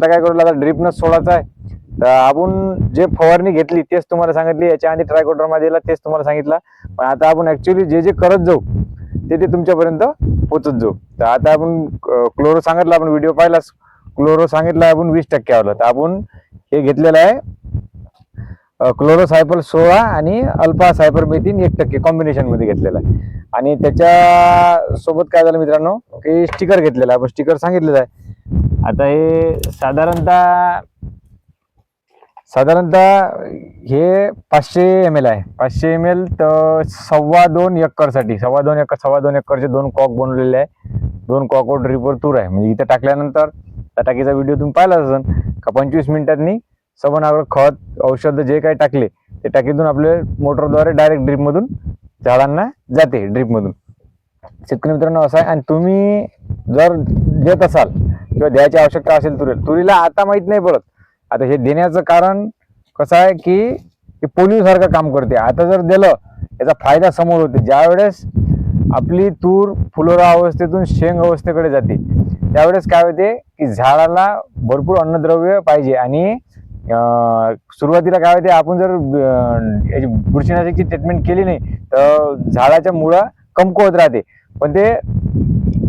आता काय करू, आता ड्रिपनं सोडायचं आहे. तर आपण जे फवारणी घेतली तेच तुम्हाला सांगितली, याच्या आधी ट्रायकोडर्मा दिला तेच तुम्हाला सांगितलं. पण आता आपण ऍक्च्युअली जे जे करत जाऊ ते तुमच्यापर्यंत पोहोचत जाऊ. तर आता आपण क्लोरो सांगितलं, आपण व्हिडिओ पाहिलाच, क्लोरो सांगितलं आपण 20% आवलं. तर आपण हे घेतलेलं आहे क्लोरोसायपल 16 आणि अल्फा सायपरमेथिन 1% कॉम्बिनेशन मध्ये घेतलेला आहे. आणि त्याच्या सोबत काय झालं मित्रांनो, की स्टिकर घेतलेला आहे. आपण स्टिकर सांगितलेलं आहे. आता हे साधारणतः हे 500 ml आहे. 500 ml तर 2.25 एकरसाठी 2.25 एकरचे 2 कॉक बनवलेले आहे. 2 कॉकवर ड्रिपवर तूर आहे. म्हणजे इथं टाकल्यानंतर त्या टाकीचा व्हिडिओ तुम्ही पाहिलाच असेल का 25 मिनिटांनी सबनावर खत औषध जे काही टाकले ते टाकीतून आपले मोटरद्वारे डायरेक्ट ड्रिप मधून झाडांना जाते. ड्रिप मधून शेतकरी मित्रांनो असं आहे. आणि तुम्ही जर देत असाल किंवा द्यायची आवश्यकता असेल तुरीला आता माहित नाही पडत. आता हे देण्याचं कारण कसं आहे की पोलिओ सारखं काम करते. आता जर दिलं याचा फायदा समोर होते. ज्या वेळेस आपली तूर फुलोरा अवस्थेतून शेंग अवस्थेकडे जाते त्यावेळेस काय होते की झाडाला भरपूर अन्नद्रव्य पाहिजे. आणि सुरुवातीला काय होते, आपण जर याची बुरशीनाशकची ट्रीटमेंट केली नाही तर झाडाच्या मुळं कमकुवत राहते. पण ते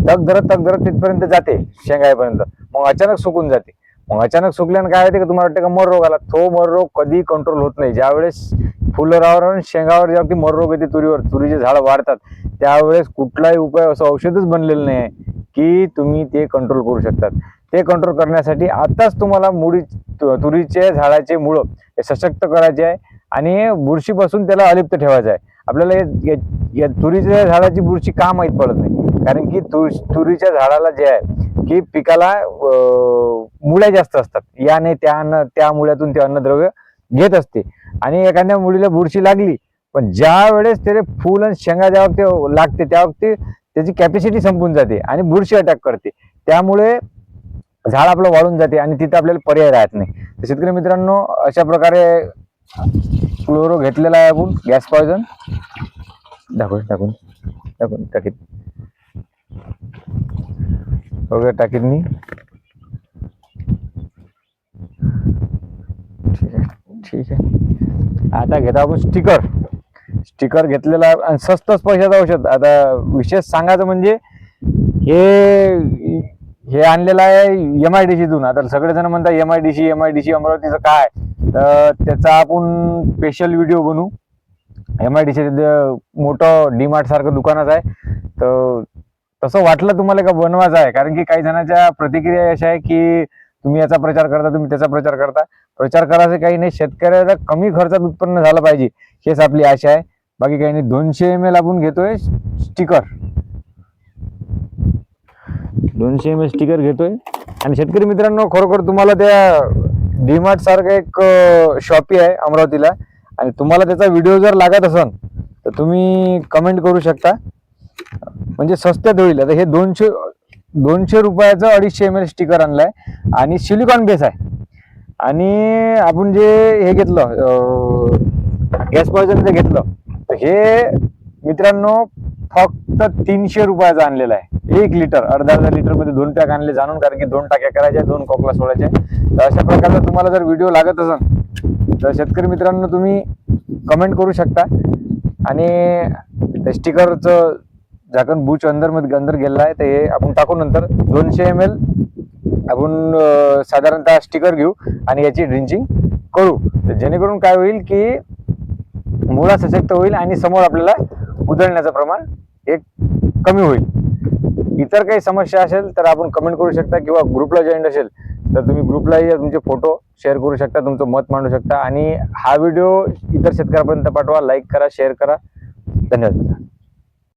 तग धरत तिथपर्यंत जाते शेंगायपर्यंत, मग अचानक सुकून जाते. मग अचानक सुकल्यानं काय होते की तुम्हाला वाटतं का मर रोग आला. तो मर रोग कधी कंट्रोल होत नाही. ज्यावेळेस फुलोरावर आणि शेंगावर जेव्हा मर रोग येते तुरीचे झाड वाढतात त्यावेळेस कुठलाही उपाय असं औषधच बनलेलं नाही आहे की तुम्ही ते कंट्रोल करू शकतात. ते कंट्रोल करण्यासाठी आताच तुम्हाला तुरीचे झाडाचे मुळं हे सशक्त करायचे आहे आणि बुरशीपासून त्याला अलिप्त ठेवायचं आहे. आपल्याला या तुरीच्या झाडाची बुरशी का माहीत पडत नाही, कारण की तुरीच्या झाडाला जे आहे की पिकाला मुळ्या जास्त असतात. याने त्या मुळ्यातून ते अन्नद्रव्य घेत असते. आणि एखाद्या मुळीला बुरशी लागली पण ज्या वेळेस त्याचे फूल आणि शेंगा ज्या वक्ती लागते त्या वक्ती त्याची कॅपॅसिटी संपून जाते आणि बुरशी अटॅक करते. त्यामुळे झाड आपलं वाळून जाते आणि तिथे आपल्याला पर्याय राहत नाही. तर शेतकरी मित्रांनो अशा प्रकारे क्लोरो घेतलेला आहे आपण. गॅस पॉयझन टाकीत वगैरे टाकीत नाही. ठीक आहे. आता घेता आपण स्टिकर घेतलेला आणि स्वस्तच पैशाचं औषध. आता विशेष सांगायचं म्हणजे हे आणलेलं आहे MIDC. आता सगळेजण म्हणतात MIDC अमरावतीचं काय, तर त्याचा आपण स्पेशल व्हिडिओ बनवू. MIDC मोठं डीमार्ट सारखं दुकानच आहे. तर तसं वाटलं तुम्हाला का बनवायचं आहे, कारण की काही जणांच्या प्रतिक्रिया अशा आहे की तुम्ही याचा प्रचार करता, तुम्ही त्याचा प्रचार करता. प्रचार करायचं काही नाही, शेतकऱ्याला कमी खर्चात उत्पन्न झालं पाहिजे हेच आपली आशा आहे. बाकी काही नाही. 200 ml आपण घेतोय स्टिकर, 200 ml स्टिकर घेतोय. आणि शेतकरी मित्रांनो खरोखर तुम्हाला त्या डीमार्ट सारखं एक शॉपी आहे अमरावतीला आणि तुम्हाला त्याचा व्हिडिओ जर लागत असेल तर तुम्ही कमेंट करू शकता, म्हणजे स्वस्तात होईल. आता हे 200 रुपयाचं 250 ml स्टिकर आणलाय आणि सिलिकॉन बेस आहे. आणि आपण जे हे घेतलं गॅस पॉयझन घेतलं तर हे मित्रांनो फक्त 300 रुपयाचं आणलेलं आहे. 1 लिटर अर्धा लिटर मध्ये 2 पॅक आणले जाणून, कारण की 2 टाक्या करायच्या, 2 कॉकला सोडायच्या. तर अशा प्रकारचा तुम्हाला जर व्हिडिओ लागत असेल तर शेतकरी मित्रांनो तुम्ही कमेंट करू शकता. आणि स्टिकरचं झाकण बूच अंदर गेलेला आहे. तर हे आपण टाकून नंतर 200 ml आपण साधारणतः स्टिकर घेऊ आणि याची ड्रिंचिंग करू. तर जेणेकरून काय होईल की मुळा सशक्त होईल आणि समोर आपल्याला उधळण्याचं प्रमाण एक कमी होईल. इतर काही समस्या असेल तर आपण कमेंट करू शकता किंवा ग्रुपला जॉईन असेल तर तुम्ही ग्रुपलाही तुमचे फोटो शेअर करू शकता, तुमचं मत मांडू शकता. आणि हा व्हिडिओ इतर शेतकऱ्यांपर्यंत पाठवा, लाईक करा, शेअर करा. धन्यवाद.